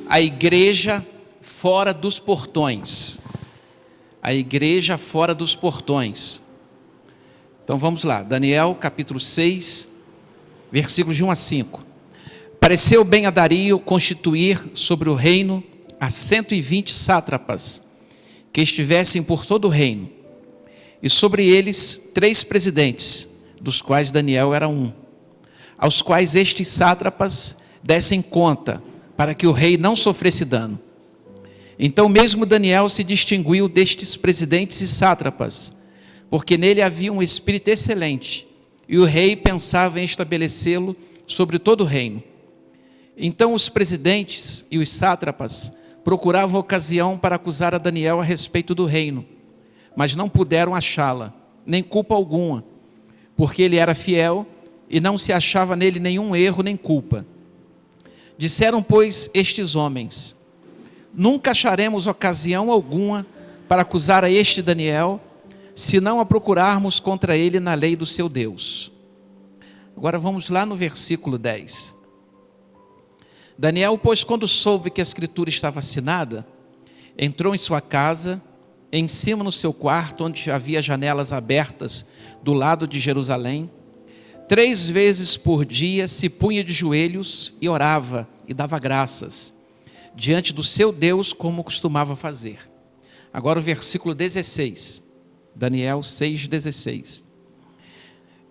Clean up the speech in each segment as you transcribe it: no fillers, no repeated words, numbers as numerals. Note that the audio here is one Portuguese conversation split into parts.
A igreja fora dos portões. A igreja fora dos portões. Então vamos lá, Daniel capítulo 6, versículos de 1 a 5. Pareceu bem a Dario constituir sobre o reino a 120 sátrapas, que estivessem por todo o reino, e sobre eles 3 presidentes, dos quais Daniel era um, aos quais estes sátrapas dessem conta, para que o rei não sofresse dano. Então mesmo Daniel se distinguiu destes presidentes e sátrapas, porque nele havia um espírito excelente, e o rei pensava em estabelecê-lo sobre todo o reino. Então os presidentes e os sátrapas procuravam ocasião para acusar a Daniel a respeito do reino, mas não puderam achá-la, nem culpa alguma, porque ele era fiel e não se achava nele nenhum erro nem culpa. Disseram, pois, estes homens: nunca acharemos ocasião alguma para acusar a este Daniel, se não a procurarmos contra ele na lei do seu Deus. Agora vamos lá no versículo 10. Daniel, pois, quando soube que a escritura estava assinada, entrou em sua casa, em cima no seu quarto, onde havia janelas abertas do lado de Jerusalém. 3 vezes por dia se punha de joelhos e orava e dava graças diante do seu Deus, como costumava fazer. Agora o versículo 16, Daniel 6,16.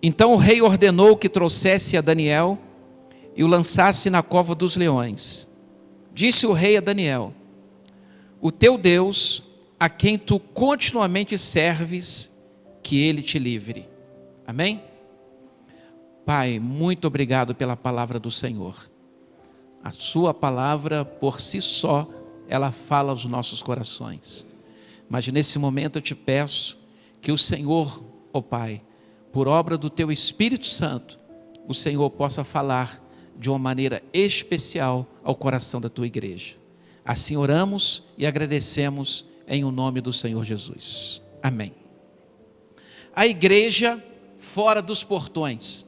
Então o rei ordenou que trouxesse a Daniel e o lançasse na cova dos leões. Disse o rei a Daniel: o teu Deus, a quem tu continuamente serves, que ele te livre. Amém? Pai, muito obrigado pela palavra do Senhor. A sua palavra, por si só, ela fala aos nossos corações. Mas nesse momento eu te peço que o Senhor, ó Pai, por obra do teu Espírito Santo, o Senhor possa falar de uma maneira especial ao coração da tua igreja. Assim oramos e agradecemos em o nome do Senhor Jesus. Amém. A igreja fora dos portões.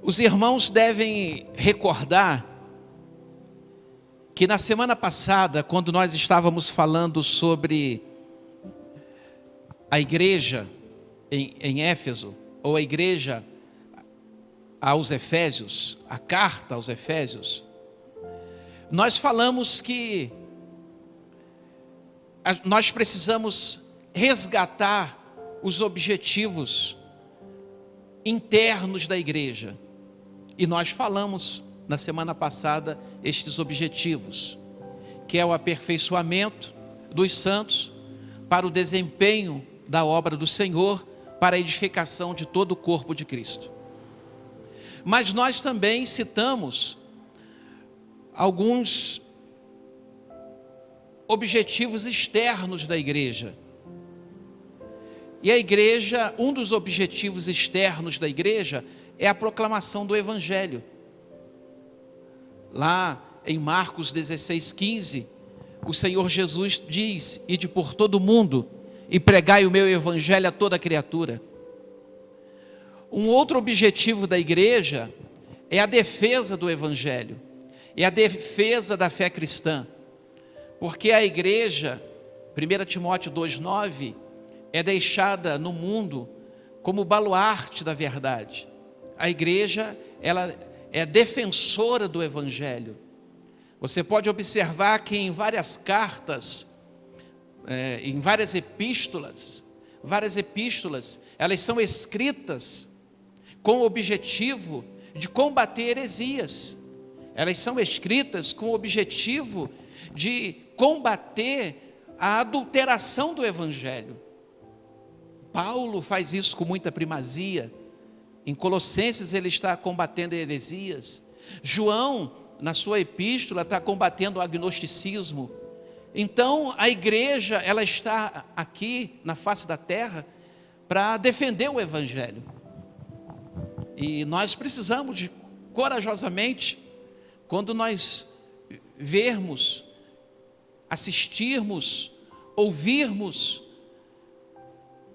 Os irmãos devem recordar que na semana passada, quando nós estávamos falando sobre a igreja em Éfeso, ou a igreja aos Efésios, a carta aos Efésios, nós falamos que nós precisamos resgatar os objetivos internos da igreja. E nós falamos na semana passada estes objetivos, que é o aperfeiçoamento dos santos para o desempenho da obra do Senhor, para a edificação de todo o corpo de Cristo. Mas nós também citamos alguns objetivos externos da igreja. E a igreja, um dos objetivos externos da igreja é a proclamação do Evangelho. Lá em Marcos 16:15, o Senhor Jesus diz: ide por todo o mundo e pregai o meu Evangelho a toda criatura. Um outro objetivo da igreja é a defesa do Evangelho, é a defesa da fé cristã, porque a igreja, 1 Timóteo 2,9, é deixada no mundo como baluarte da verdade. A igreja, ela é defensora do Evangelho. Você pode observar que em várias cartas, em várias epístolas, elas são escritas com o objetivo de combater heresias. Elas são escritas com o objetivo de combater a adulteração do Evangelho. Paulo faz isso com muita primazia. Em Colossenses ele está combatendo heresias. João, na sua epístola, está combatendo o agnosticismo. Então a igreja, ela está aqui na face da terra para defender o Evangelho. E nós precisamos de, corajosamente, quando nós vermos, assistirmos, ouvirmos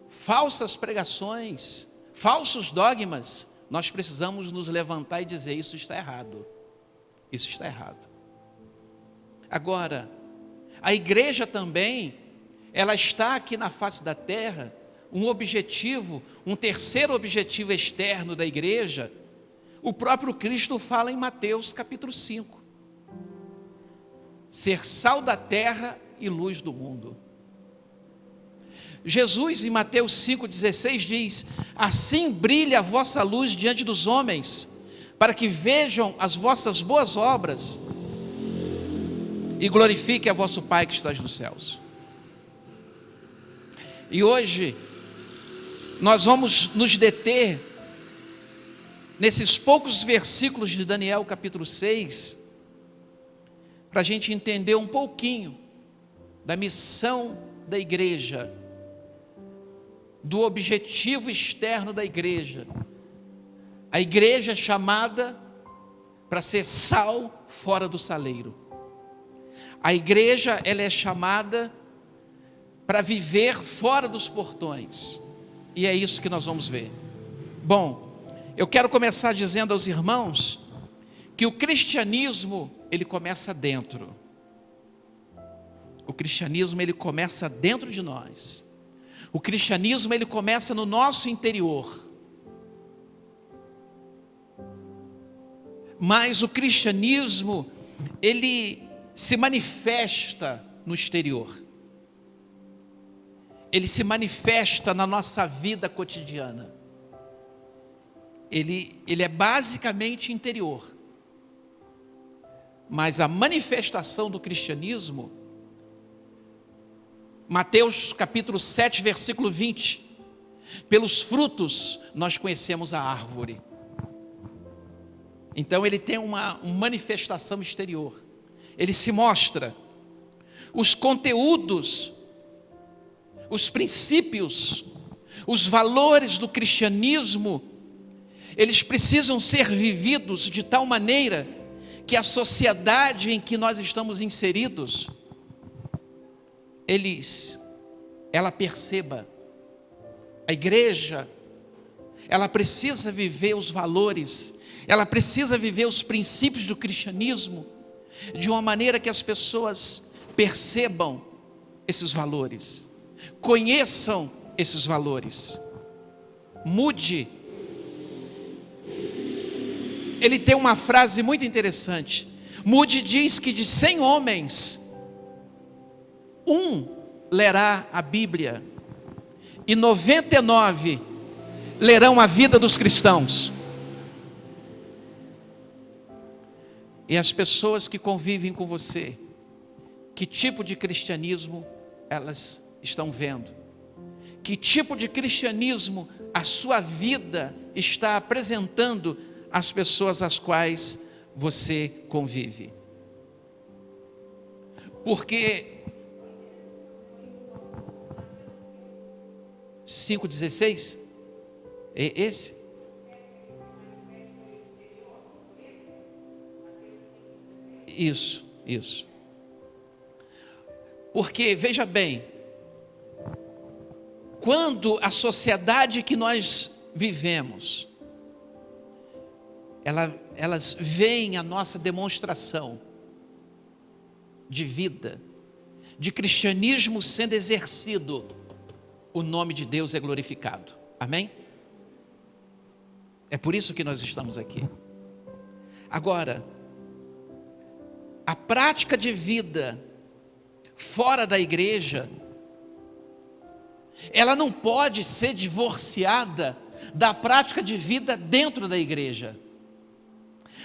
falsas pregações, falsos dogmas, nós precisamos nos levantar e dizer: isso está errado, isso está errado. Agora, a igreja também, ela está aqui na face da terra, um objetivo, um terceiro objetivo externo da igreja, o próprio Cristo fala em Mateus capítulo 5. Ser sal da terra e luz do mundo. Jesus, em Mateus 5,16, diz: assim brilha a vossa luz diante dos homens, para que vejam as vossas boas obras e glorifiquem a vosso Pai que está nos céus. E hoje, nós vamos nos deter nesses poucos versículos de Daniel capítulo 6, para a gente entender um pouquinho da missão da igreja, do objetivo externo da igreja. A igreja é chamada para ser sal fora do saleiro. A igreja, ela é chamada para viver fora dos portões. E é isso que nós vamos ver. Bom, eu quero começar dizendo aos irmãos que o cristianismo, ele começa dentro. O cristianismo, ele começa dentro de nós. O cristianismo, ele começa no nosso interior. Mas o cristianismo, ele se manifesta no exterior. Ele se manifesta na nossa vida cotidiana. Ele é basicamente interior. Mas a manifestação do cristianismo, Mateus capítulo 7, versículo 20, pelos frutos nós conhecemos a árvore. Então ele tem uma manifestação exterior. Ele se mostra. Os conteúdos, os princípios, os valores do cristianismo, eles precisam ser vividos de tal maneira que a sociedade em que nós estamos inseridos, ela perceba. A igreja, ela precisa viver os valores, ela precisa viver os princípios do cristianismo de uma maneira que as pessoas percebam esses valores, conheçam esses valores. Mude. Ele tem uma frase muito interessante. Mude diz que de 100 homens, um lerá a Bíblia e 99 lerão a vida dos cristãos. E as pessoas que convivem com você, que tipo de cristianismo elas estão vendo? Que tipo de cristianismo a sua vida está apresentando às pessoas às quais você convive? Porque 5,16 é esse? Isso. Porque, veja bem, quando a sociedade que nós vivemos, elas veem a nossa demonstração de vida, de cristianismo sendo exercido, o nome de Deus é glorificado. Amém? É por isso que nós estamos aqui. Agora, a prática de vida fora da igreja, ela não pode ser divorciada da prática de vida dentro da igreja.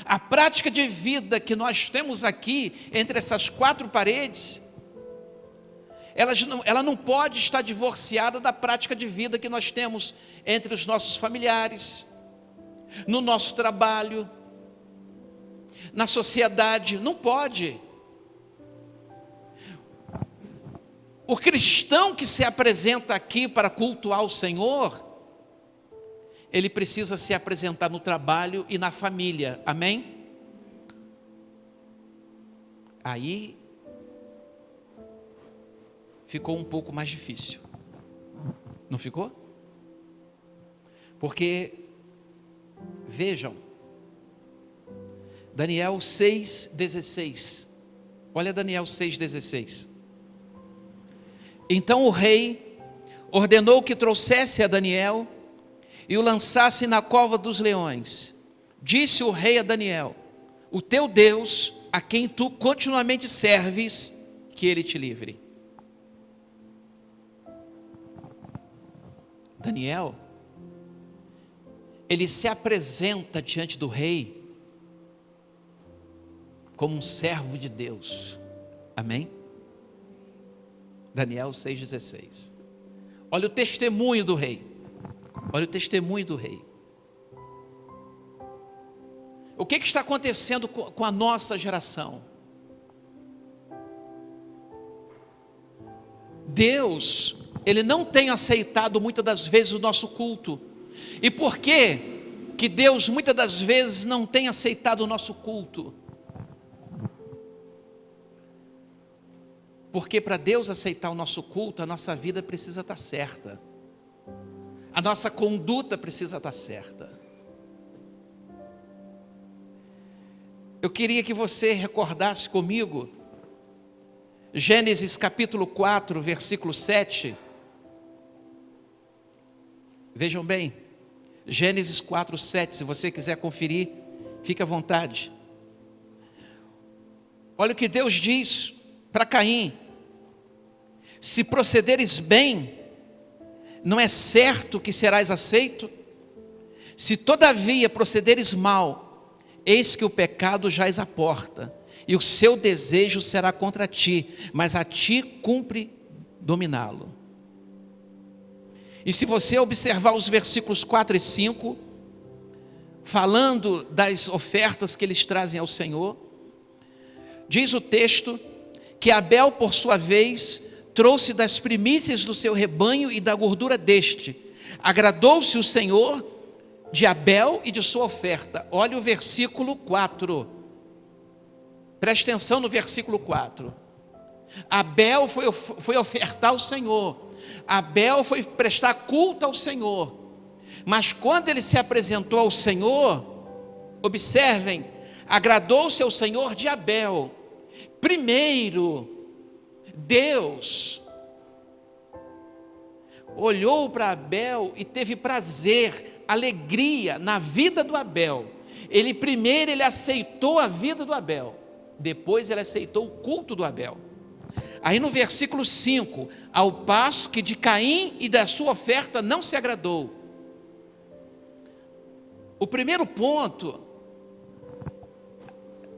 A prática de vida que nós temos aqui, entre essas quatro paredes, ela não pode estar divorciada da prática de vida que nós temos entre os nossos familiares, no nosso trabalho, na sociedade. Não pode. O cristão que se apresenta aqui para cultuar o Senhor, ele precisa se apresentar no trabalho e na família. Amém? Aí ficou um pouco mais difícil. Não ficou? Porque, vejam, Daniel 6,16 Olha Daniel 6,16. Então o rei ordenou que trouxesse a Daniel e o lançasse na cova dos leões. Disse o rei a Daniel: o teu Deus, a quem tu continuamente serves, que ele te livre. Daniel, ele se apresenta diante do rei como um servo de Deus. Amém? Daniel 6,16. Olha o testemunho do rei. Olha o testemunho do rei. O que está acontecendo com a nossa geração? Deus, Ele não tem aceitado muitas das vezes o nosso culto. E por que Deus muitas das vezes não tem aceitado o nosso culto? Porque para Deus aceitar o nosso culto, a nossa vida precisa estar certa. A nossa conduta precisa estar certa. Eu queria que você recordasse comigo Gênesis capítulo 4, versículo 7. Vejam bem, Gênesis 4, 7, se você quiser conferir, fique à vontade. Olha o que Deus diz para Caim: se procederes bem, não é certo que serás aceito? Se todavia procederes mal, eis que o pecado jaz à porta, e o seu desejo será contra ti, mas a ti cumpre dominá-lo. E se você observar os versículos 4 e 5, falando das ofertas que eles trazem ao Senhor, diz o texto que Abel, por sua vez, trouxe das primícias do seu rebanho e da gordura deste. Agradou-se o Senhor de Abel e de sua oferta. Olha o versículo 4. Preste atenção no versículo 4. Abel foi ofertar ao Senhor. Abel foi prestar culto ao Senhor. Mas quando ele se apresentou ao Senhor, observem, agradou-se ao Senhor de Abel. Primeiro, Deus olhou para Abel e teve prazer, alegria na vida do Abel. Primeiro ele aceitou a vida do Abel, depois ele aceitou o culto do Abel. Aí no versículo 5, ao passo que de Caim e da sua oferta não se agradou. O primeiro ponto,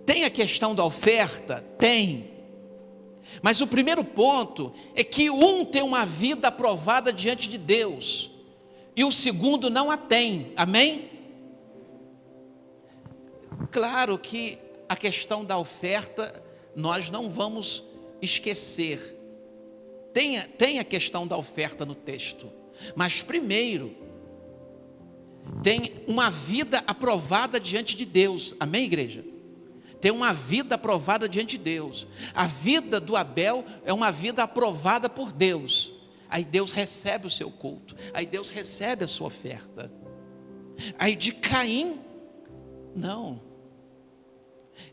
tem a questão da oferta? Tem. Mas o primeiro ponto é que um tem uma vida aprovada diante de Deus, e o segundo não a tem, amém? Claro que a questão da oferta, nós não vamos esquecer, tem a questão da oferta no texto, mas primeiro, tem uma vida aprovada diante de Deus, amém, igreja? Tem uma vida aprovada diante de Deus. A vida do Abel é uma vida aprovada por Deus. Aí Deus recebe o seu culto, aí Deus recebe a sua oferta. Aí de Caim, não.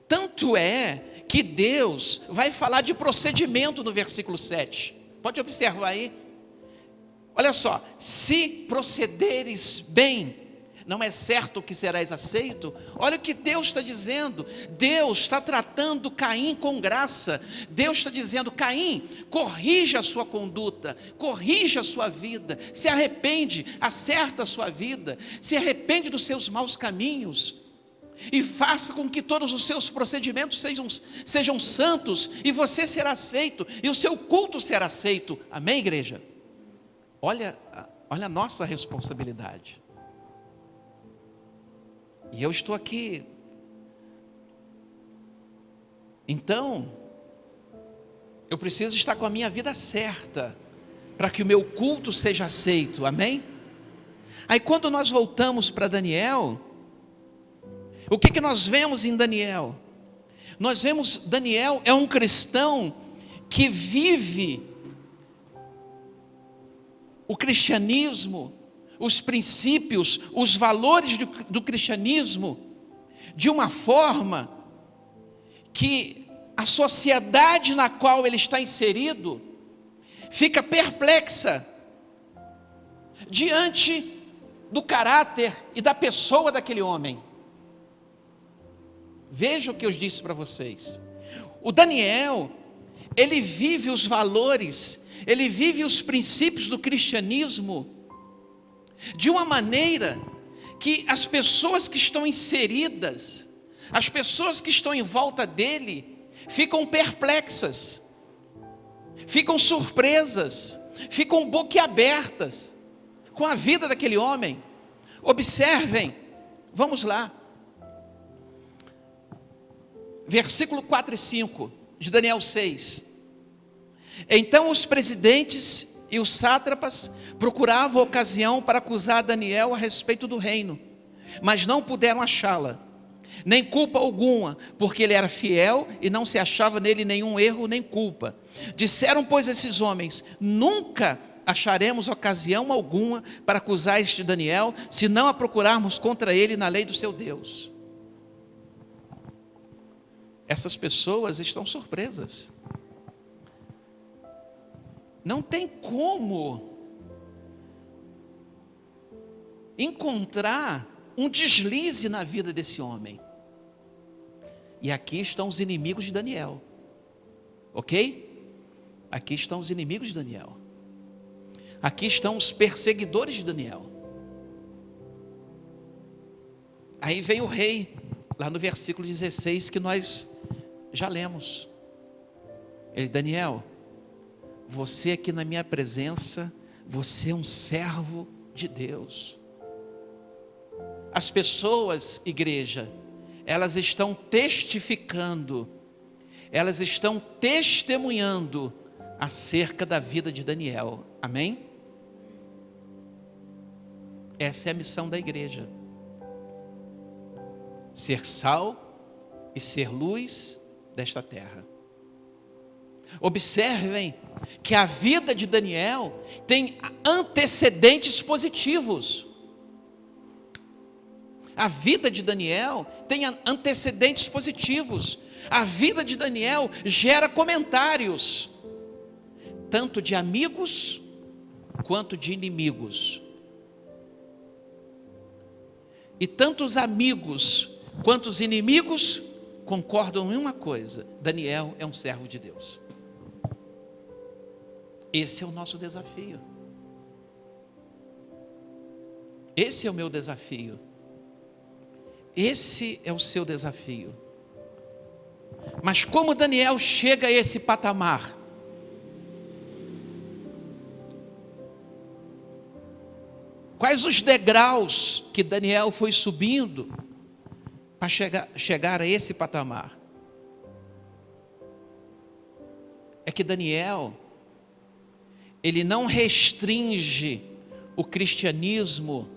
Tanto é que Deus vai falar de procedimento no versículo 7. Pode observar aí. Olha só, se procederes bem, não é certo que serás aceito? Olha o que Deus está dizendo. Deus está tratando Caim com graça. Deus está dizendo: Caim, corrija a sua conduta, corrija a sua vida, se arrepende, acerta a sua vida, se arrepende dos seus maus caminhos, e faça com que todos os seus procedimentos sejam santos, e você será aceito, e o seu culto será aceito. Amém, igreja? Olha a nossa responsabilidade. E eu estou aqui. Então, eu preciso estar com a minha vida certa, para que o meu culto seja aceito, amém? Aí quando nós voltamos para Daniel, o que nós vemos em Daniel? Nós vemos, Daniel é um cristão que vive o cristianismo, os princípios, os valores do cristianismo, de uma forma que a sociedade na qual ele está inserido fica perplexa diante do caráter e da pessoa daquele homem. Veja o que eu disse para vocês. O Daniel, ele vive os valores, ele vive os princípios do cristianismo de uma maneira que as pessoas que estão inseridas, as pessoas que estão em volta dele, ficam perplexas, ficam surpresas, ficam boquiabertas com a vida daquele homem. Observem, vamos lá, versículo 4 e 5 de Daniel 6. Então os presidentes e os sátrapas procuravam ocasião para acusar Daniel a respeito do reino, mas não puderam achá-la, nem culpa alguma, porque ele era fiel e não se achava nele nenhum erro nem culpa. Disseram, pois, esses homens: nunca acharemos ocasião alguma para acusar este Daniel, se não a procurarmos contra ele na lei do seu Deus. Essas pessoas estão surpresas. Não tem como encontrar um deslize na vida desse homem. E aqui estão os inimigos de Daniel, ok? Aqui estão os inimigos de Daniel. Aqui estão os perseguidores de Daniel. Aí vem o rei, lá no versículo 16, que nós já lemos. Ele: Daniel, você aqui na minha presença, você é um servo de Deus. As pessoas, igreja, elas estão testificando, elas estão testemunhando acerca da vida de Daniel, amém? Essa é a missão da igreja: ser sal e ser luz desta terra. Observem que a vida de Daniel tem antecedentes positivos. A vida de Daniel tem antecedentes positivos. A vida de Daniel gera comentários, tanto de amigos quanto de inimigos. E tanto os amigos quanto os inimigos concordam em uma coisa: Daniel é um servo de Deus. Esse é o nosso desafio. Esse é o meu desafio. Esse é o seu desafio. Mas como Daniel chega a esse patamar? Quais os degraus que Daniel foi subindo para chegar a esse patamar? É que Daniel, ele não restringe o cristianismo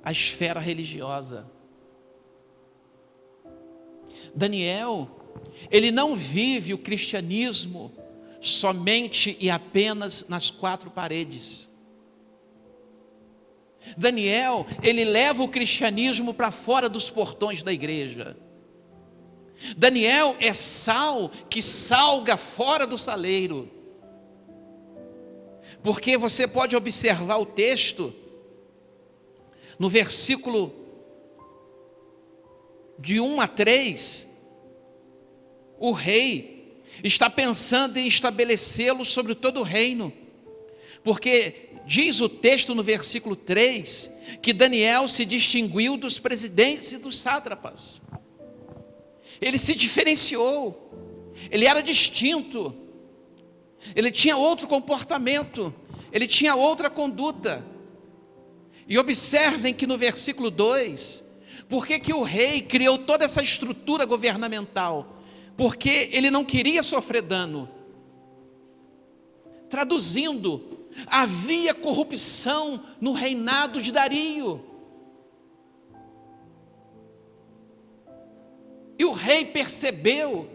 à esfera religiosa. Daniel, ele não vive o cristianismo somente e apenas nas quatro paredes. Daniel, ele leva o cristianismo para fora dos portões da igreja. Daniel é sal que salga fora do saleiro. Porque você pode observar o texto, no versículo de 1 a 3, o rei está pensando em estabelecê-lo sobre todo o reino, porque diz o texto no versículo 3, que Daniel se distinguiu dos presidentes e dos sátrapas. Ele se diferenciou, ele era distinto, ele tinha outro comportamento, ele tinha outra conduta. E observem que no versículo 2, por que o rei criou toda essa estrutura governamental? Porque ele não queria sofrer dano. Traduzindo, havia corrupção no reinado de Dario. E o rei percebeu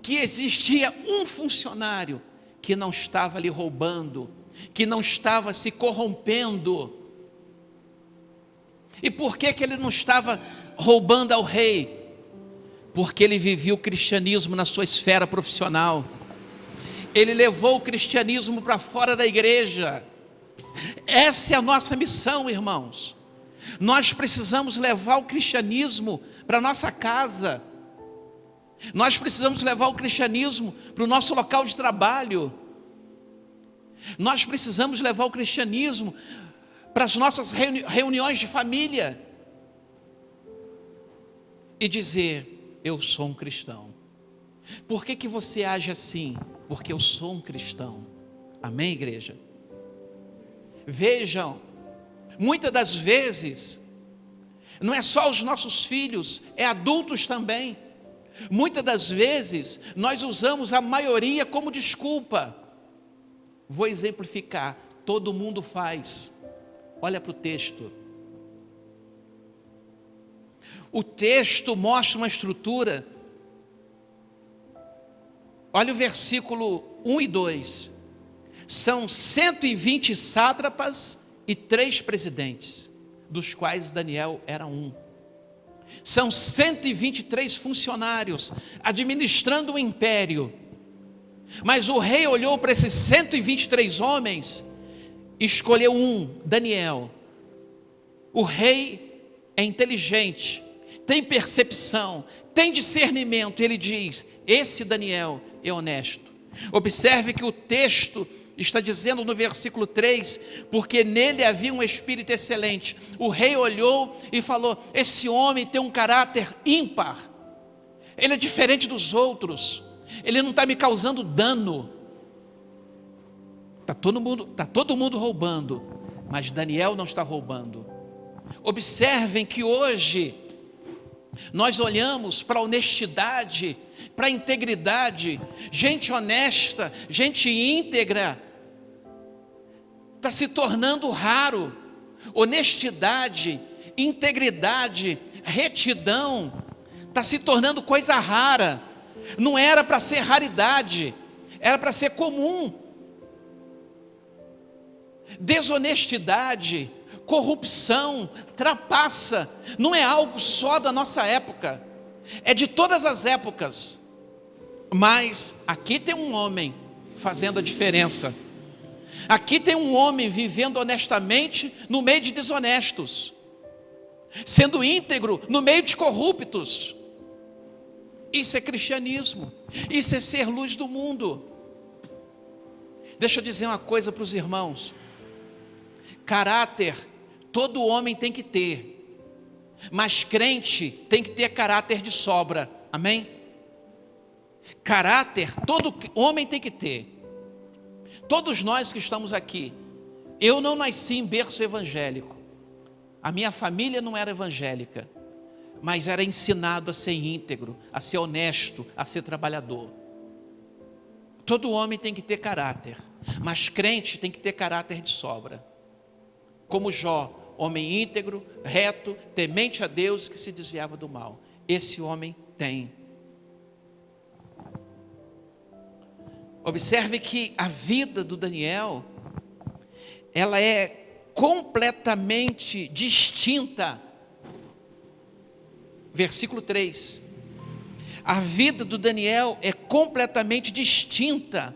que existia um funcionário que não estava lhe roubando, que não estava se corrompendo. E por que ele não estava roubando ao rei? porque ele vivia o cristianismo na sua esfera profissional. Ele levou o cristianismo para fora da igreja. Essa é a nossa missão, irmãos. Nós precisamos levar o cristianismo para a nossa casa. Nós precisamos levar o cristianismo para o nosso local de trabalho. Nós precisamos levar o cristianismo para as nossas reuniões de família. E dizer: eu sou um cristão. Por que você age assim? Porque eu sou um cristão. Amém, igreja? Vejam, muitas das vezes, não é só os nossos filhos, é adultos também. Muitas das vezes, nós usamos a maioria como desculpa. Vou exemplificar: todo mundo faz. Olha para o texto. O texto mostra uma estrutura. Olha o versículo 1 e 2. São 120 sátrapas e 3 presidentes, dos quais Daniel era um. São 123 funcionários administrando o império. Mas o rei olhou para esses 123 homens e escolheu um, Daniel. O rei é inteligente, tem percepção, tem discernimento. Ele diz: esse Daniel é honesto. Observe que o texto está dizendo no versículo 3, porque nele havia um espírito excelente. O rei olhou e falou: esse homem tem um caráter ímpar, ele é diferente dos outros, ele não está me causando dano. Está todo mundo roubando, mas Daniel não está roubando. Observem que hoje nós olhamos para a honestidade, para a integridade. Gente honesta, gente íntegra está se tornando raro. Honestidade, integridade, retidão está se tornando coisa rara. Não era para ser raridade, era para ser comum. Desonestidade, corrupção, trapaça, não é algo só da nossa época, é de todas as épocas. Mas aqui tem um homem fazendo a diferença. Aqui tem um homem vivendo honestamente no meio de desonestos, sendo íntegro no meio de corruptos. Isso é cristianismo, isso é ser luz do mundo. Deixa eu dizer uma coisa para os irmãos: caráter todo homem tem que ter, mas crente tem que ter caráter de sobra. Amém? Caráter todo homem tem que ter. Todos nós que estamos aqui, eu não nasci em berço evangélico, a minha família não era evangélica, mas era ensinado a ser íntegro, a ser honesto, a ser trabalhador. Todo homem tem que ter caráter, mas crente tem que ter caráter de sobra. Como Jó, homem íntegro, reto, temente a Deus, que se desviava do mal. Esse homem tem. Observe que a vida do Daniel, ela é completamente distinta. Versículo 3. A vida do Daniel é completamente distinta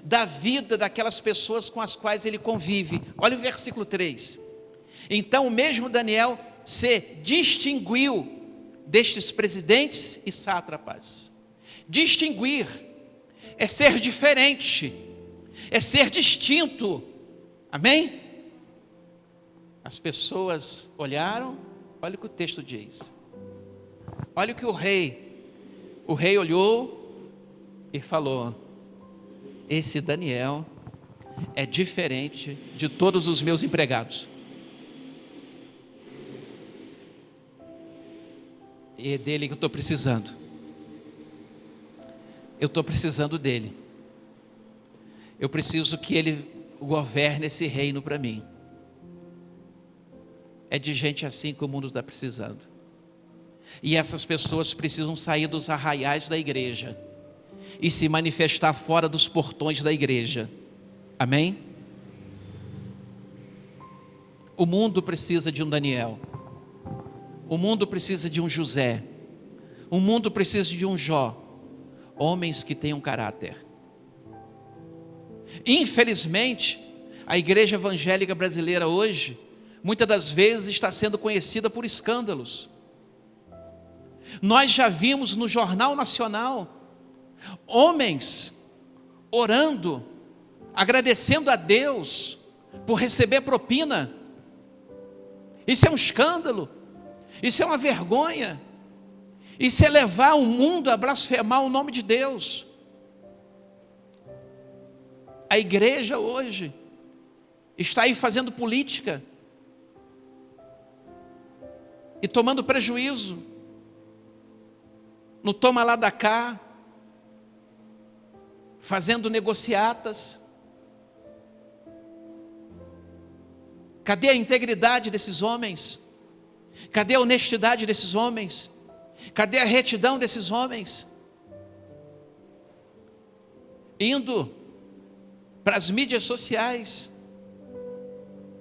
da vida daquelas pessoas com as quais ele convive. Olha o versículo 3. Então o mesmo Daniel se distinguiu destes presidentes e sátrapas. Distinguir é ser diferente, é ser distinto. Amém? As pessoas olharam, olha o que o texto diz. Olha o que o rei olhou e falou: esse Daniel é diferente de todos os meus empregados. E é dele que eu estou precisando. Eu estou precisando dele. Eu preciso que ele governe esse reino para mim. É de gente assim que o mundo está precisando. E essas pessoas precisam sair dos arraiais da igreja e se manifestar fora dos portões da igreja. Amém? O mundo precisa de um Daniel. O mundo precisa de um José. O mundo precisa de um Jó, homens que tenham caráter. Infelizmente, a igreja evangélica brasileira hoje, muitas das vezes está sendo conhecida por escândalos. Nós já vimos no Jornal Nacional homens orando, agradecendo a Deus por receber propina. Isso é um escândalo, isso é uma vergonha, isso é levar o mundo a blasfemar o nome de Deus. A igreja hoje está aí fazendo política e tomando prejuízo no toma lá da cá, fazendo negociatas. Cadê a integridade desses homens? Cadê a honestidade desses homens? Cadê a retidão desses homens? Indo para as mídias sociais,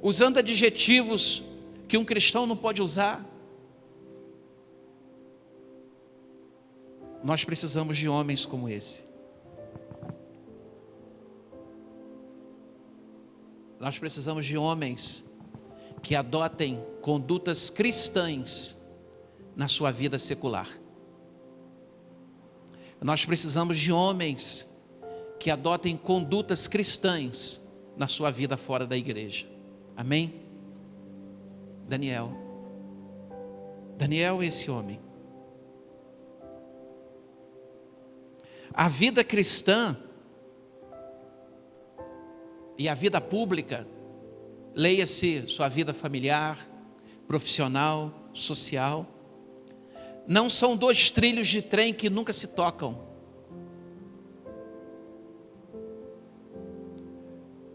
usando adjetivos que um cristão não pode usar. Nós precisamos de homens como esse. Nós precisamos de homens que adotem condutas cristãs na sua vida secular. Nós precisamos de homens que adotem condutas cristãs na sua vida fora da igreja. Amém? Daniel é esse homem. A vida cristã e a vida pública, leia-se sua vida familiar, profissional, social, não são dois trilhos de trem que nunca se tocam.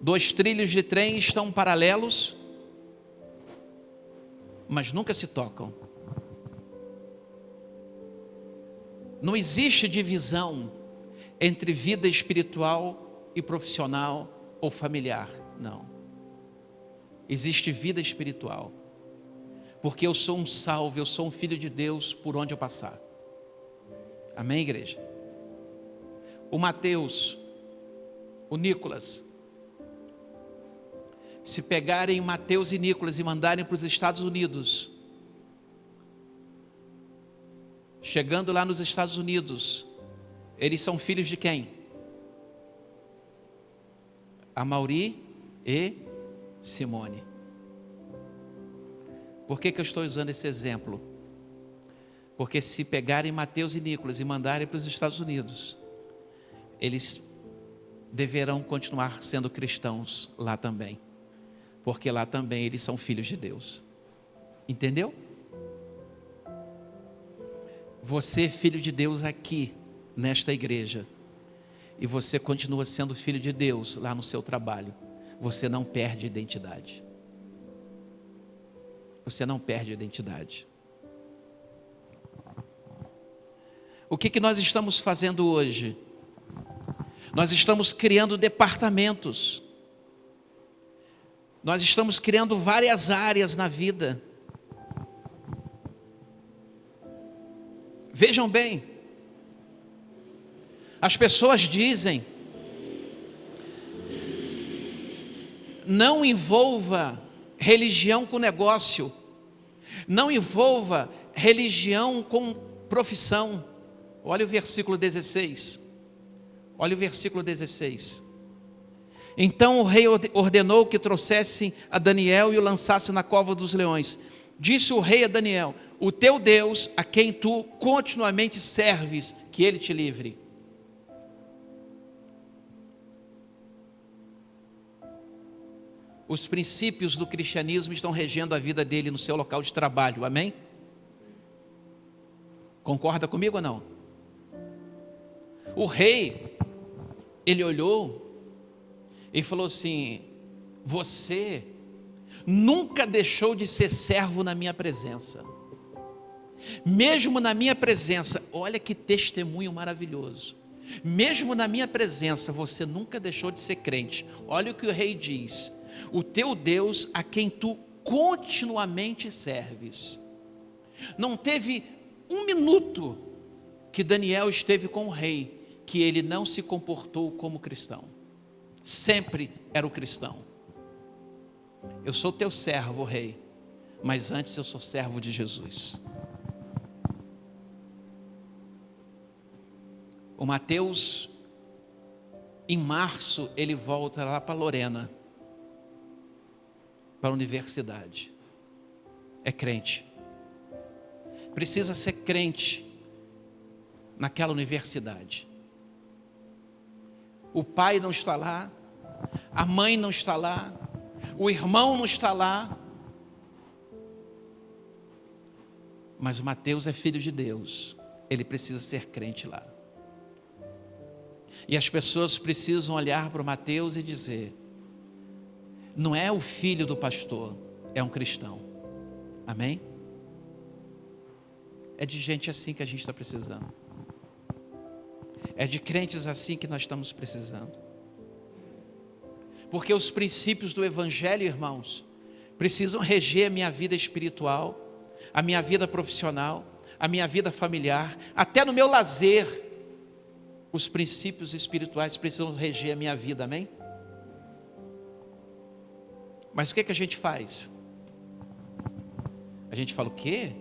Dois trilhos de trem estão paralelos, mas nunca se tocam. Não existe divisão entre vida espiritual e profissional ou familiar, não. Existe vida espiritual, porque eu sou um salvo, eu sou um filho de Deus por onde eu passar. Amém, igreja? O Mateus, o Nicolas, se pegarem Mateus e Nicolas e mandarem para os Estados Unidos, chegando lá nos Estados Unidos, eles são filhos de quem? Amaury e Simone. Por que eu estou usando esse exemplo? Porque se pegarem Mateus e Nicolas e mandarem para os Estados Unidos, eles deverão continuar sendo cristãos lá também, porque lá também eles são filhos de Deus. Entendeu? Você, filho de Deus aqui, nesta igreja, e você continua sendo filho de Deus lá no seu trabalho, você não perde identidade. Você não perde identidade. O que nós estamos fazendo hoje? Nós estamos criando departamentos. Nós estamos criando várias áreas na vida. Vejam bem, as pessoas dizem: não envolva religião com negócio, não envolva religião com profissão. Olha o versículo 16. Olha o versículo 16. Então o rei ordenou que trouxessem a Daniel e o lançassem na cova dos leões. Disse o rei a Daniel: o teu Deus, a quem tu continuamente serves, que ele te livre. Os princípios do cristianismo estão regendo a vida dele no seu local de trabalho, amém? Concorda comigo ou não? O rei, ele olhou e falou assim: você nunca deixou de ser servo na minha presença. Mesmo na minha presença, olha que testemunho maravilhoso. Mesmo na minha presença, você nunca deixou de ser crente. Olha o que o rei diz: o teu Deus, a quem tu continuamente serves. Não teve um minuto que Daniel esteve com o rei, que ele não se comportou como cristão. Sempre era o cristão. Eu sou teu servo, rei, mas antes eu sou servo de Jesus. O Mateus, em março, ele volta lá para Lorena, para a universidade. É crente. Precisa ser crente naquela universidade. O pai não está lá, a mãe não está lá, o irmão não está lá, mas o Mateus é filho de Deus, ele precisa ser crente lá. E as pessoas precisam olhar para o Mateus e dizer: não é o filho do pastor, é um cristão. Amém? É de gente assim que a gente está precisando. É de crentes assim que nós estamos precisando. Porque os princípios do Evangelho, irmãos, precisam reger a minha vida espiritual, a minha vida profissional, a minha vida familiar, até no meu lazer. Os princípios espirituais precisam reger a minha vida, amém? Mas o que a gente faz? A gente fala o quê?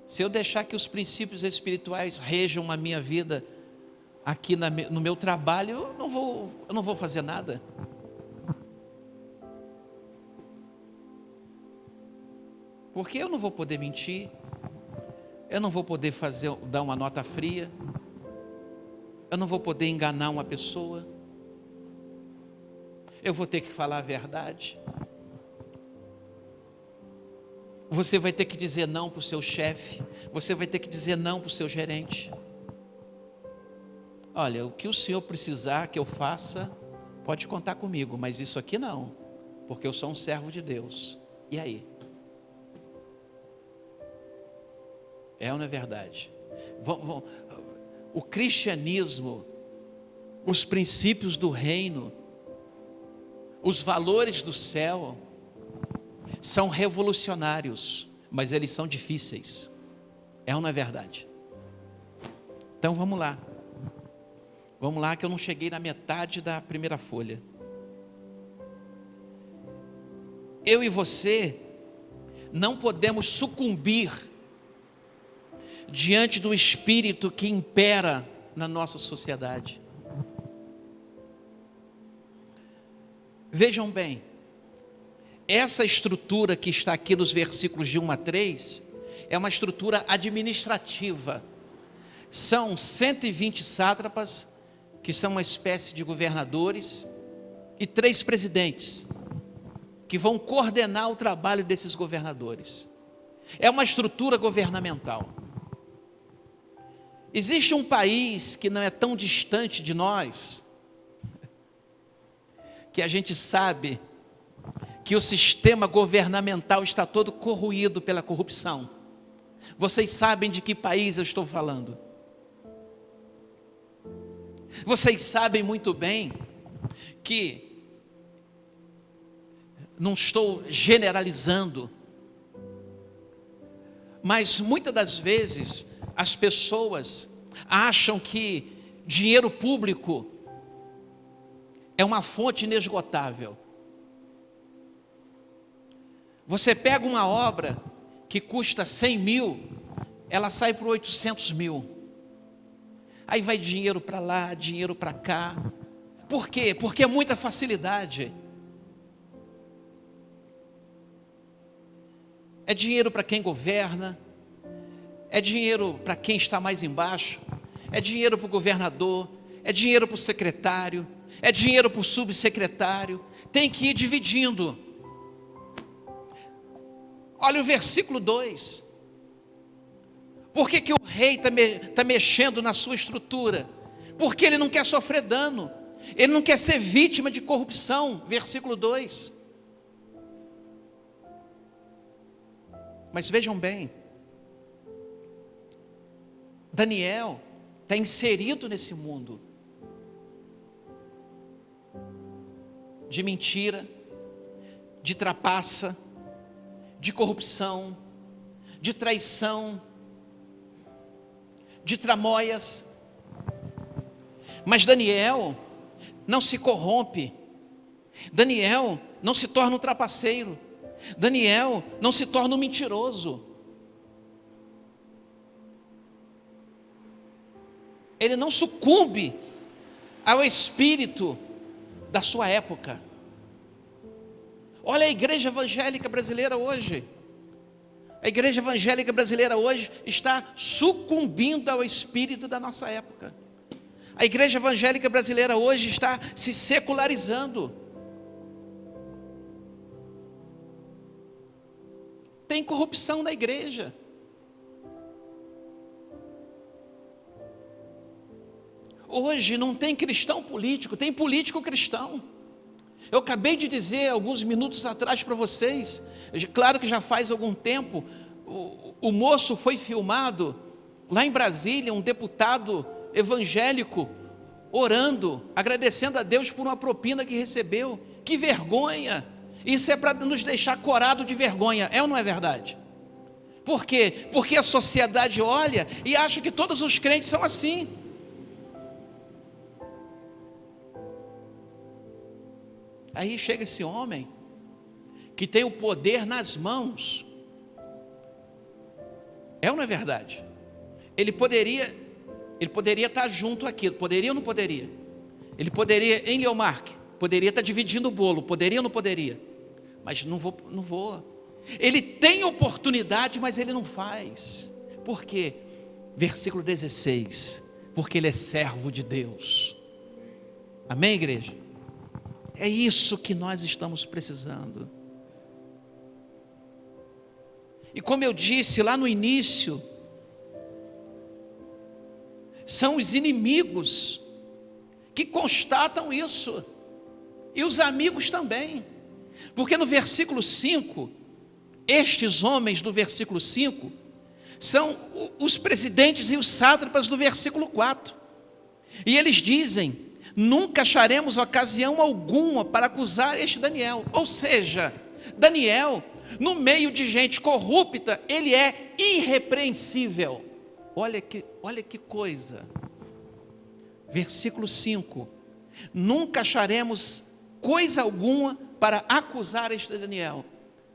Se eu deixar que os princípios espirituais rejam a minha vida aqui no meu trabalho, eu não vou fazer nada. Porque eu não vou poder mentir, eu não vou poder dar uma nota fria, eu não vou poder enganar uma pessoa, eu vou ter que falar a verdade. Você vai ter que dizer não para o seu chefe, você vai ter que dizer não para o seu gerente. Olha, o que o senhor precisar que eu faça, pode contar comigo, mas isso aqui não, porque eu sou um servo de Deus. E aí? É ou não é verdade? O cristianismo, os princípios do reino, os valores do céu, são revolucionários, mas eles são difíceis. É ou não é verdade? Então vamos lá. Vamos lá que eu não cheguei na metade da primeira folha. Eu e você não podemos sucumbir diante do espírito que impera na nossa sociedade. Vejam bem, essa estrutura que está aqui nos versículos de 1 a 3, é uma estrutura administrativa. São 120 sátrapas, que são uma espécie de governadores, e 3 presidentes, que vão coordenar o trabalho desses governadores. É uma estrutura governamental. Existe um país que não é tão distante de nós, que a gente sabe que o sistema governamental está todo corroído pela corrupção. Vocês sabem de que país eu estou falando? Vocês sabem muito bem que, não estou generalizando, mas muitas das vezes as pessoas acham que dinheiro público é uma fonte inesgotável. Você pega uma obra que custa 100 mil, ela sai por 800 mil. Aí vai dinheiro para lá, dinheiro para cá. Por quê? Porque é muita facilidade. É dinheiro para quem governa, é dinheiro para quem está mais embaixo, é dinheiro para o governador, é dinheiro para o secretário, é dinheiro para o subsecretário. Tem que ir dividindo. Olha o versículo 2. Por que o rei está mexendo na sua estrutura? Porque ele não quer sofrer dano, ele não quer ser vítima de corrupção. Versículo 2. Mas vejam bem, Daniel está inserido nesse mundo de mentira, de trapaça, de corrupção, de traição, de tramóias. Mas Daniel não se corrompe. Daniel não se torna um trapaceiro. Daniel não se torna um mentiroso. Ele não sucumbe ao espírito da sua época. Olha a igreja evangélica brasileira hoje. A igreja evangélica brasileira hoje está sucumbindo ao espírito da nossa época. A igreja evangélica brasileira hoje está se secularizando. Tem corrupção na igreja. Hoje não tem cristão político, tem político cristão. Eu acabei de dizer alguns minutos atrás para vocês, claro que já faz algum tempo, o moço foi filmado lá em Brasília, um deputado evangélico, orando, agradecendo a Deus por uma propina que recebeu. Que vergonha! Isso é para nos deixar corado de vergonha, é ou não é verdade? Por quê? Porque a sociedade olha e acha que todos os crentes são assim. Aí chega esse homem, que tem o poder nas mãos, é ou não é verdade? Ele poderia estar junto aqui, poderia ou não poderia? Ele poderia, em Leomark, poderia estar dividindo o bolo, poderia ou não poderia? Mas não vou. Ele tem oportunidade, mas ele não faz. Por quê? Versículo 16, porque ele é servo de Deus. Amém, igreja? É isso que nós estamos precisando. E como eu disse lá no início, são os inimigos que constatam isso, e os amigos também, porque no versículo 5, estes homens do versículo 5, são os presidentes e os sátrapas do versículo 4, e eles dizem: nunca acharemos ocasião alguma para acusar este Daniel. Ou seja, Daniel, no meio de gente corrupta, ele é irrepreensível. Olha que coisa. Versículo 5: nunca acharemos coisa alguma para acusar este Daniel.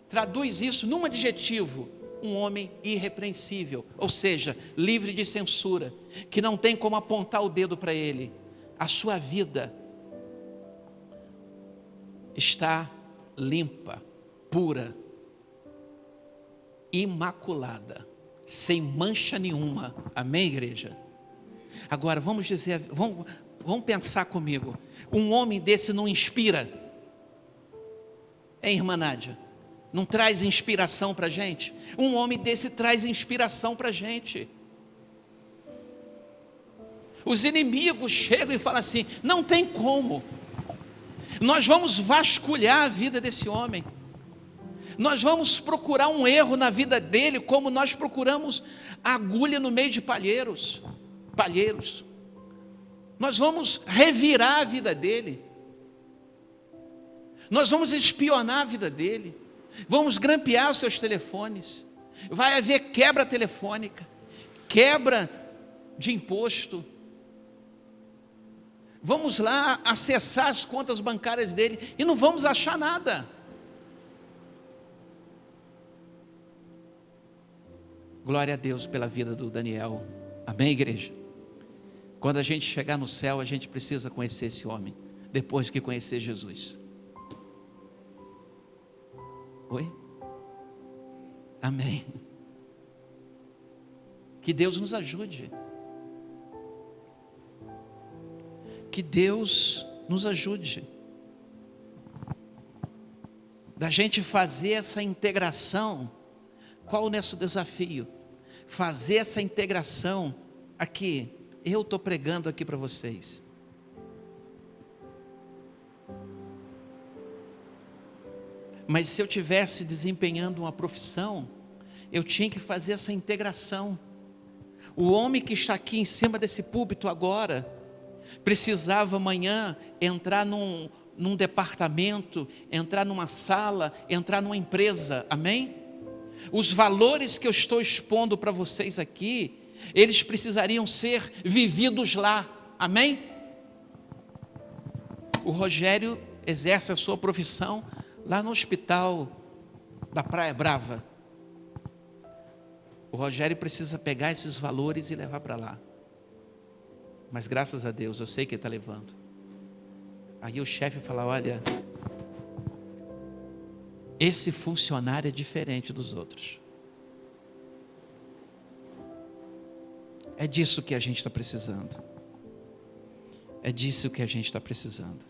Traduz isso num adjetivo: um homem irrepreensível, ou seja, livre de censura, que não tem como apontar o dedo para ele. A sua vida está limpa, pura, imaculada, sem mancha nenhuma. Amém, igreja? Agora vamos pensar comigo. Um homem desse não inspira? Hein, irmã Nádia? Não traz inspiração para a gente? Um homem desse traz inspiração para a gente. Os inimigos chegam e falam assim: não tem como, nós vamos vasculhar a vida desse homem, nós vamos procurar um erro na vida dele, como nós procuramos agulha no meio de palheiros, nós vamos revirar a vida dele, nós vamos espionar a vida dele, vamos grampear os seus telefones, vai haver quebra telefônica, quebra de imposto, vamos lá acessar as contas bancárias dele e não vamos achar nada. Glória a Deus pela vida do Daniel. Amém, igreja? Quando a gente chegar no céu, a gente precisa conhecer esse homem, depois que conhecer Jesus. Oi? Amém. Que Deus nos ajude. Que Deus nos ajude, da gente fazer essa integração. Qual o nosso desafio? Fazer essa integração aqui. Eu estou pregando aqui para vocês. Mas se eu tivesse desempenhando uma profissão, eu tinha que fazer essa integração. O homem que está aqui em cima desse púlpito agora, precisava amanhã entrar num departamento, entrar numa sala, entrar numa empresa, amém? Os valores que eu estou expondo para vocês aqui, eles precisariam ser vividos lá, amém? O Rogério exerce a sua profissão lá no hospital da Praia Brava. O Rogério precisa pegar esses valores e levar para lá. Mas graças a Deus, eu sei que ele está levando. Aí o chefe fala, olha, esse funcionário é diferente dos outros. É disso que a gente está precisando. É disso que a gente está precisando.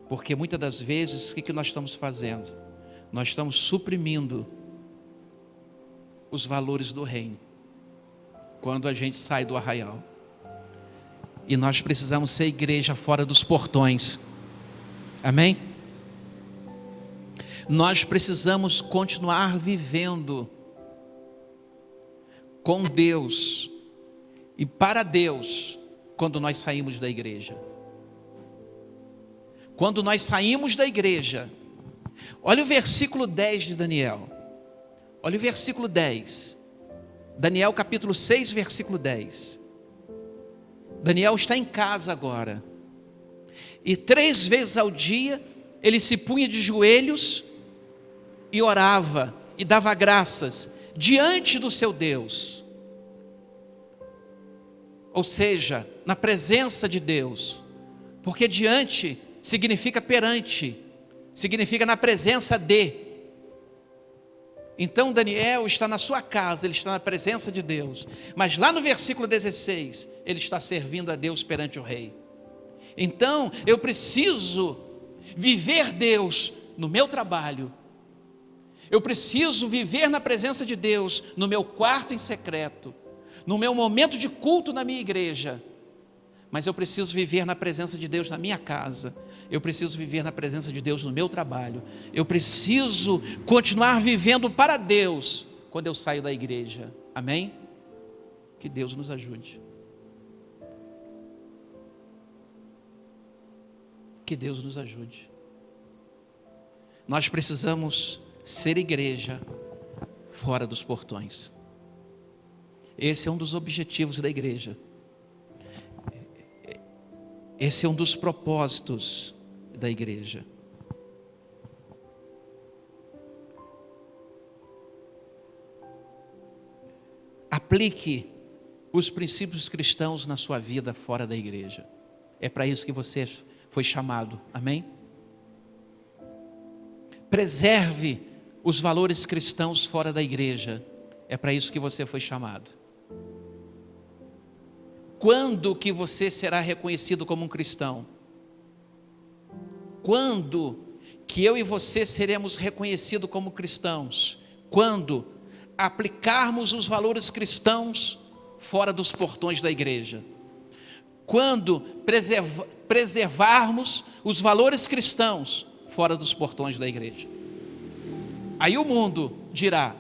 Porque muitas das vezes, o que nós estamos fazendo? Nós estamos suprimindo os valores do reino, quando a gente sai do arraial. E nós precisamos ser igreja fora dos portões, amém? Nós precisamos continuar vivendo com Deus e para Deus, quando nós saímos da igreja. Quando nós saímos da igreja, olha o versículo 10 de Daniel. Olha o versículo 10. Daniel capítulo 6, versículo 10. Daniel está em casa agora. E 3 vezes ao dia, ele se punha de joelhos e orava e dava graças diante do seu Deus. Ou seja, na presença de Deus. Porque diante significa perante, significa na presença de. Então Daniel está na sua casa, ele está na presença de Deus. Mas lá no versículo 16, ele está servindo a Deus perante o rei. Então eu preciso viver Deus no meu trabalho. Eu preciso viver na presença de Deus no meu quarto em secreto, no meu momento de culto na minha igreja. Mas eu preciso viver na presença de Deus na minha casa. Eu preciso viver na presença de Deus no meu trabalho. Eu preciso continuar vivendo para Deus quando eu saio da igreja. Amém? Que Deus nos ajude. Que Deus nos ajude. Nós precisamos ser igreja fora dos portões. Esse é um dos objetivos da igreja. Esse é um dos propósitos da igreja. Aplique os princípios cristãos na sua vida fora da igreja. É para isso que você foi chamado, amém? Preserve os valores cristãos fora da igreja. É para isso que você foi chamado. Quando que você será reconhecido como um cristão? Quando que eu e você seremos reconhecidos como cristãos? Quando aplicarmos os valores cristãos fora dos portões da igreja. Quando preservarmos os valores cristãos fora dos portões da igreja. Aí o mundo dirá,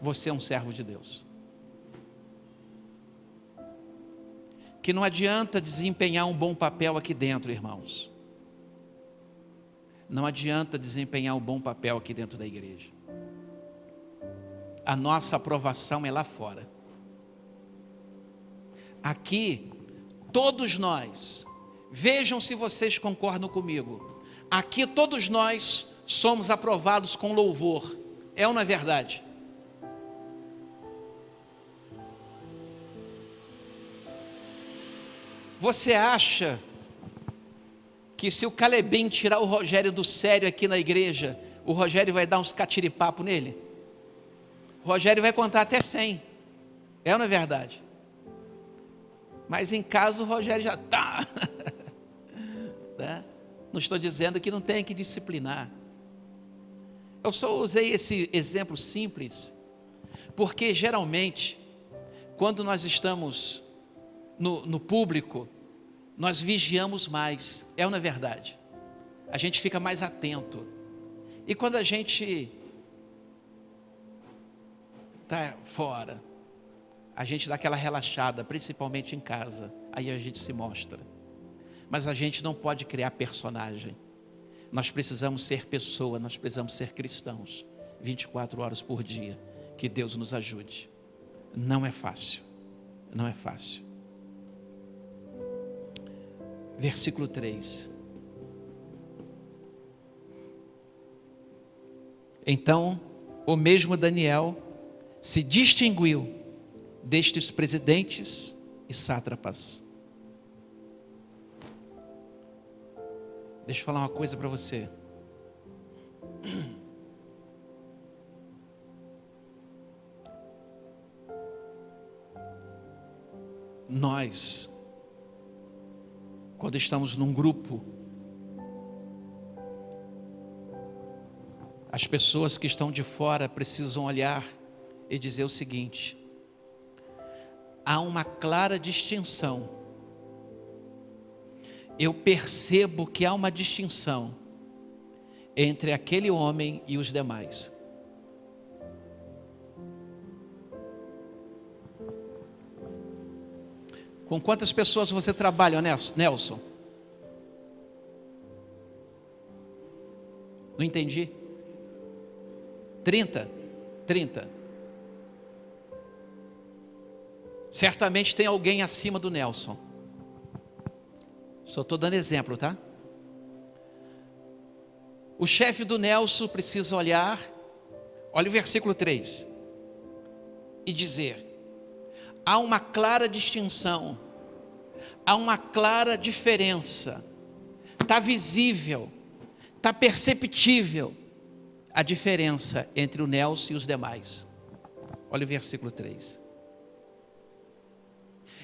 você é um servo de Deus. Que não adianta desempenhar um bom papel aqui dentro, irmãos. Não adianta desempenhar um bom papel aqui dentro da igreja. A nossa aprovação é lá fora. Aqui, todos nós, vejam se vocês concordam comigo. Aqui todos nós somos aprovados com louvor. É ou não é verdade? Você acha que se o Calebinho tirar o Rogério do sério aqui na igreja, o Rogério vai dar uns catiripapo nele? O Rogério vai contar até 100. É ou não é verdade? Mas em casa o Rogério já está. Né? Não estou dizendo que não tem que disciplinar. Eu só usei esse exemplo simples, porque geralmente, quando nós estamos no público, nós vigiamos mais, é ou não é verdade? A gente fica mais atento. E quando a gente está fora, a gente dá aquela relaxada, principalmente em casa, aí a gente se mostra. Mas a gente não pode criar personagem. Nós precisamos ser pessoa, nós precisamos ser cristãos, 24 horas por dia. Que Deus nos ajude. Não é fácil. Não é fácil. Versículo 3. Então, o mesmo Daniel se distinguiu destes presidentes e sátrapas. Deixa eu falar uma coisa para você. Nós, quando estamos num grupo, as pessoas que estão de fora precisam olhar e dizer o seguinte: há uma clara distinção. Eu percebo que há uma distinção entre aquele homem e os demais. Com quantas pessoas você trabalha, Nelson? Não entendi. 30? 30. Certamente tem alguém acima do Nelson. Só estou dando exemplo, tá? O chefe do Nelson precisa olhar, olha o versículo 3, e dizer: há uma clara distinção, há uma clara diferença, está visível, está perceptível a diferença entre o Nelson e os demais. Olha o versículo 3.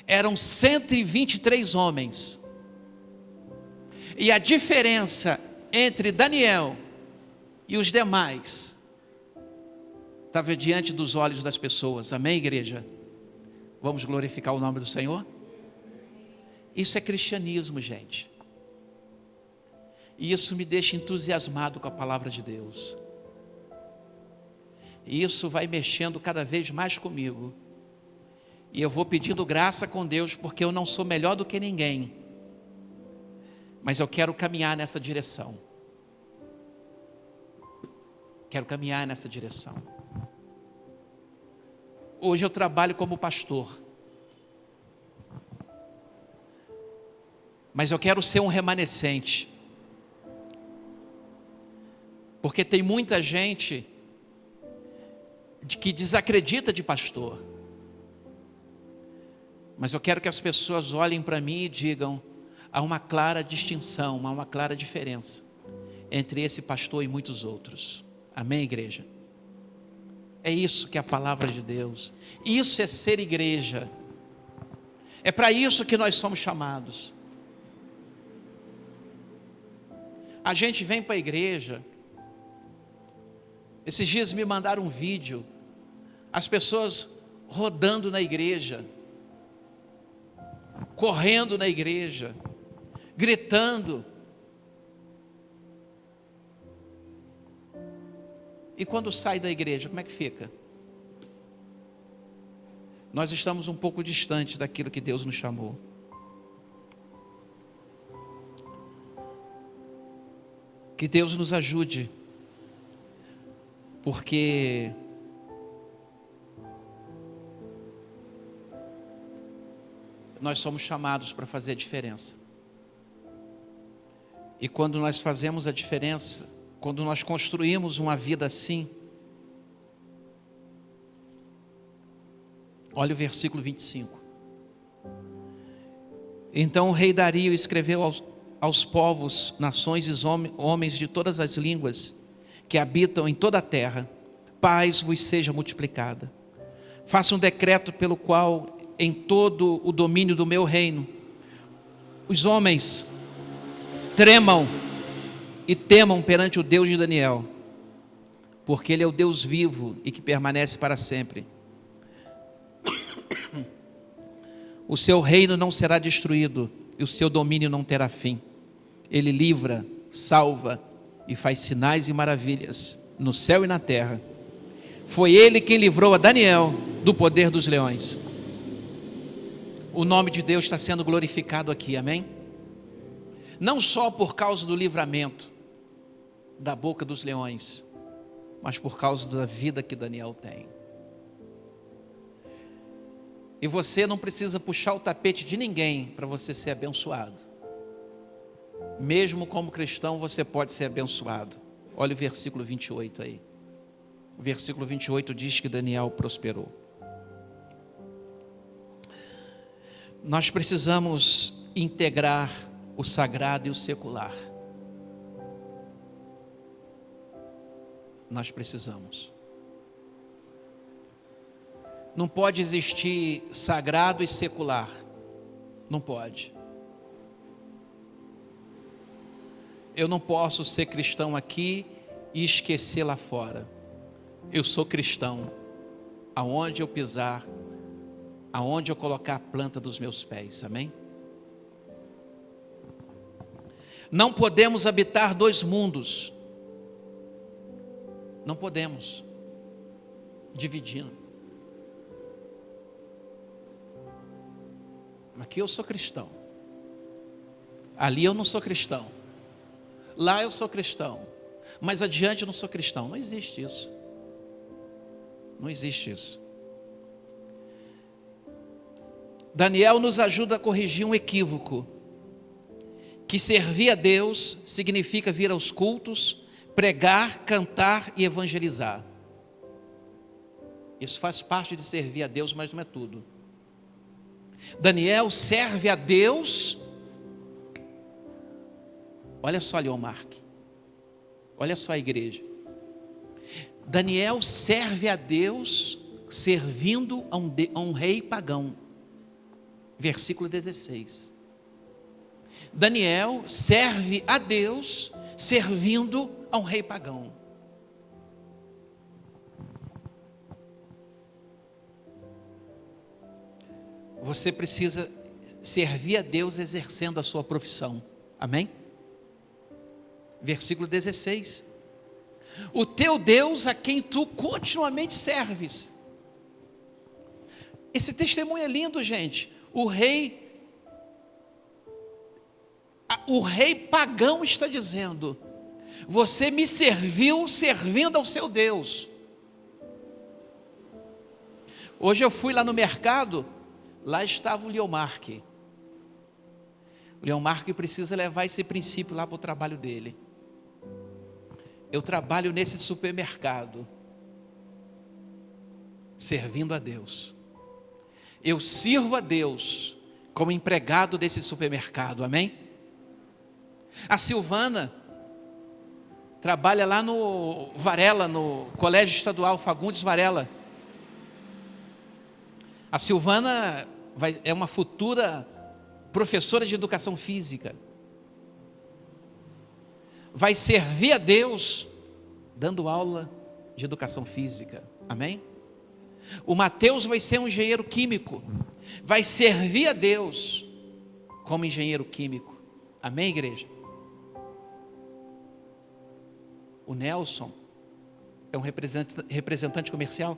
Eram 123 homens, e a diferença entre Daniel e os demais estava diante dos olhos das pessoas. Amém, igreja? Vamos glorificar o nome do Senhor? Isso é cristianismo, gente. E isso me deixa entusiasmado com a palavra de Deus. E isso vai mexendo cada vez mais comigo. E eu vou pedindo graça com Deus, porque eu não sou melhor do que ninguém. Mas eu quero caminhar nessa direção. Quero caminhar nessa direção. Hoje eu trabalho como pastor. Mas eu quero ser um remanescente. Porque tem muita gente que desacredita de pastor. Mas eu quero que as pessoas olhem para mim e digam: há uma clara distinção, há uma clara diferença entre esse pastor e muitos outros. Amém, igreja? É isso que é a palavra de Deus. Isso é ser igreja. É para isso que nós somos chamados. A gente vem para a igreja. Esses dias me mandaram um vídeo, as pessoas rodando na igreja, correndo na igreja, gritando. E quando sai da igreja, como é que fica? Nós estamos um pouco distantes daquilo que Deus nos chamou. Que Deus nos ajude, porque nós somos chamados para fazer a diferença. E quando nós fazemos a diferença, quando nós construímos uma vida assim, olha o versículo 25. Então o rei Dario escreveu aos povos, nações e homens de todas as línguas que habitam em toda a terra: paz vos seja multiplicada. Faça um decreto pelo qual em todo o domínio do meu reino os homens tremam e temam perante o Deus de Daniel, porque Ele é o Deus vivo e que permanece para sempre. O seu reino não será destruído e o seu domínio não terá fim. Ele livra, salva e faz sinais e maravilhas no céu e na terra. Foi Ele quem livrou a Daniel do poder dos leões. O nome de Deus está sendo glorificado aqui, amém? Não só por causa do livramento da boca dos leões, mas por causa da vida que Daniel tem. E você não precisa puxar o tapete de ninguém para você ser abençoado. Mesmo como cristão, você pode ser abençoado. Olha o versículo 28 aí. O versículo 28 diz que Daniel prosperou. Nós precisamos integrar o sagrado e o secular. Nós precisamos. Não pode existir sagrado e secular. Não pode. Eu não posso ser cristão aqui e esquecer lá fora. Eu sou cristão aonde eu pisar, aonde eu colocar a planta dos meus pés, amém? Não podemos habitar dois mundos. Não podemos. Dividindo. Aqui eu sou cristão. Ali eu não sou cristão. Lá eu sou cristão. Mas adiante eu não sou cristão. Não existe isso. Não existe isso. Daniel nos ajuda a corrigir um equívoco. Que servir a Deus significa vir aos cultos, pregar, cantar e evangelizar. Isso faz parte de servir a Deus, mas não é tudo. Daniel serve a Deus. Olha só, Leon Mark. Olha só a igreja. Daniel serve a Deus servindo a um rei pagão. Versículo 16. Daniel serve a Deus servindo a um rei pagão. Você precisa servir a Deus exercendo a sua profissão. Amém? Versículo 16. O teu Deus a quem tu continuamente serves. Esse testemunho é lindo, gente. O rei pagão está dizendo: você me serviu servindo ao seu Deus. Hoje eu fui lá no mercado, lá estava o Leomark. O Leomark precisa levar esse princípio lá para o trabalho dele. Eu trabalho nesse supermercado, servindo a Deus. Eu sirvo a Deus como empregado desse supermercado, amém? A Silvana trabalha lá no Varela, no Colégio Estadual Fagundes Varela. A Silvana é uma futura professora de educação física. Vai servir a Deus dando aula de educação física, amém? O Mateus vai ser um engenheiro químico, vai servir a Deus como engenheiro químico, amém, igreja? O Nelson é um representante comercial,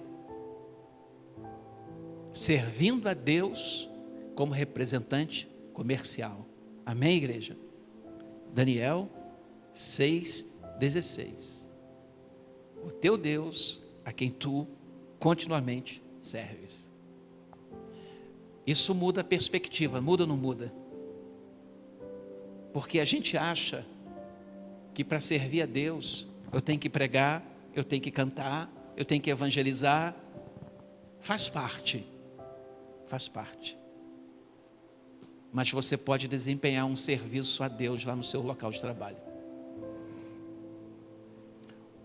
servindo a Deus como representante comercial, amém, igreja? Daniel 6,16. O teu Deus a quem tu continuamente serves. Isso muda a perspectiva, muda ou não muda? Porque a gente acha que para servir a Deus eu tenho que pregar, eu tenho que cantar, eu tenho que evangelizar. Faz parte. Mas você pode desempenhar um serviço a Deus lá no seu local de trabalho.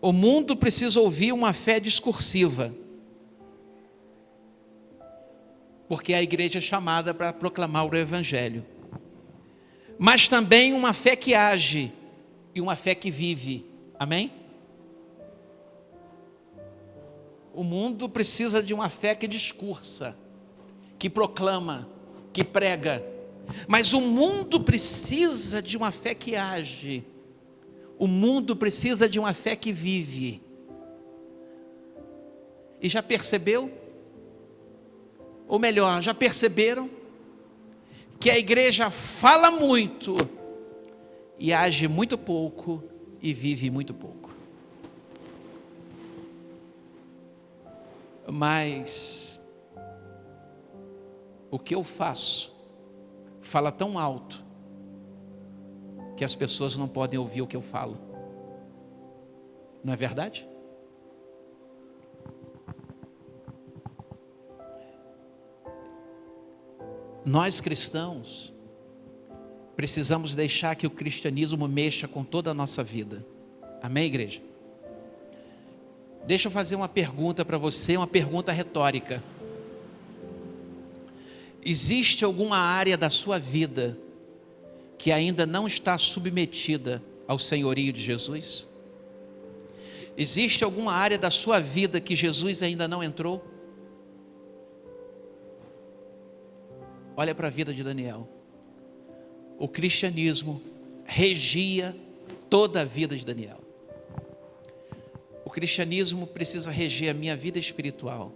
O mundo precisa ouvir uma fé discursiva, porque a igreja é chamada para proclamar o evangelho, mas também uma fé que age e uma fé que vive, amém? O mundo precisa de uma fé que discursa, que proclama, que prega, mas o mundo precisa de uma fé que age. O mundo precisa de uma fé que vive. E já percebeu? Ou melhor, já perceberam? Que a igreja fala muito e age muito pouco e vive muito pouco. Mas o que eu faço fala tão alto que as pessoas não podem ouvir o que eu falo. Não é verdade? Nós cristãos precisamos deixar que o cristianismo mexa com toda a nossa vida. Amém, igreja? Deixa eu fazer uma pergunta para você, uma pergunta retórica. Existe alguma área da sua vida que ainda não está submetida ao senhorio de Jesus? Existe alguma área da sua vida que Jesus ainda não entrou? Olha para a vida de Daniel. O cristianismo regia toda a vida de Daniel. O cristianismo precisa reger a minha vida espiritual,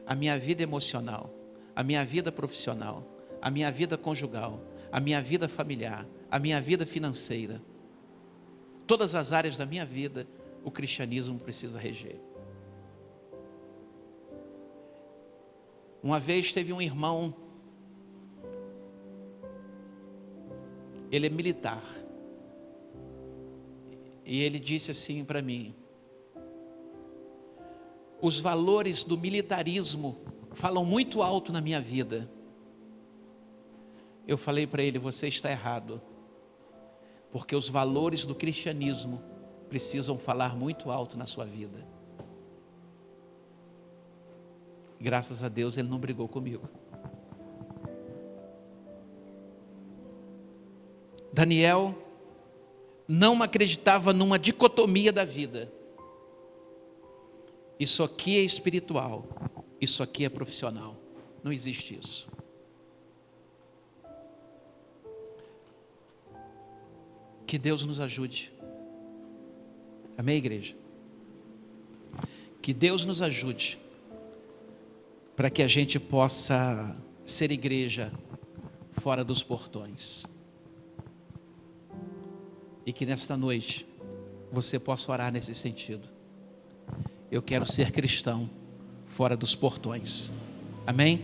a minha vida emocional, a minha vida profissional, a minha vida conjugal, a minha vida familiar, a minha vida financeira. Todas as áreas da minha vida, o cristianismo precisa reger. Uma vez teve um irmão, ele é militar, e ele disse assim para mim: os valores do militarismo falam muito alto na minha vida. Eu falei para ele: você está errado, porque os valores do cristianismo precisam falar muito alto na sua vida. Graças a Deus ele não brigou comigo. Daniel não acreditava numa dicotomia da vida. Isso aqui é espiritual, isso aqui é profissional. Não existe isso. Que Deus nos ajude. Amém, igreja? Que Deus nos ajude para que a gente possa ser igreja fora dos portões. E que nesta noite você possa orar nesse sentido. Eu quero ser cristão fora dos portões. Amém?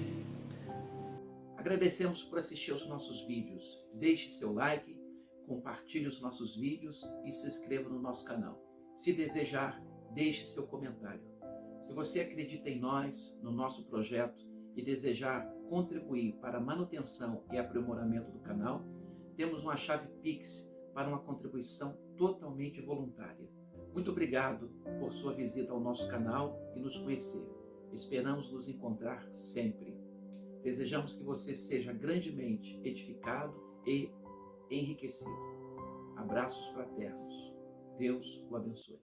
Agradecemos por assistir aos nossos vídeos. Deixe seu like, compartilhe os nossos vídeos e se inscreva no nosso canal. Se desejar, deixe seu comentário. Se você acredita em nós, no nosso projeto e desejar contribuir para a manutenção e aprimoramento do canal, temos uma chave Pix para uma contribuição totalmente voluntária. Muito obrigado por sua visita ao nosso canal e nos conhecer. Esperamos nos encontrar sempre. Desejamos que você seja grandemente edificado e enriquecido. Abraços fraternos. Deus o abençoe.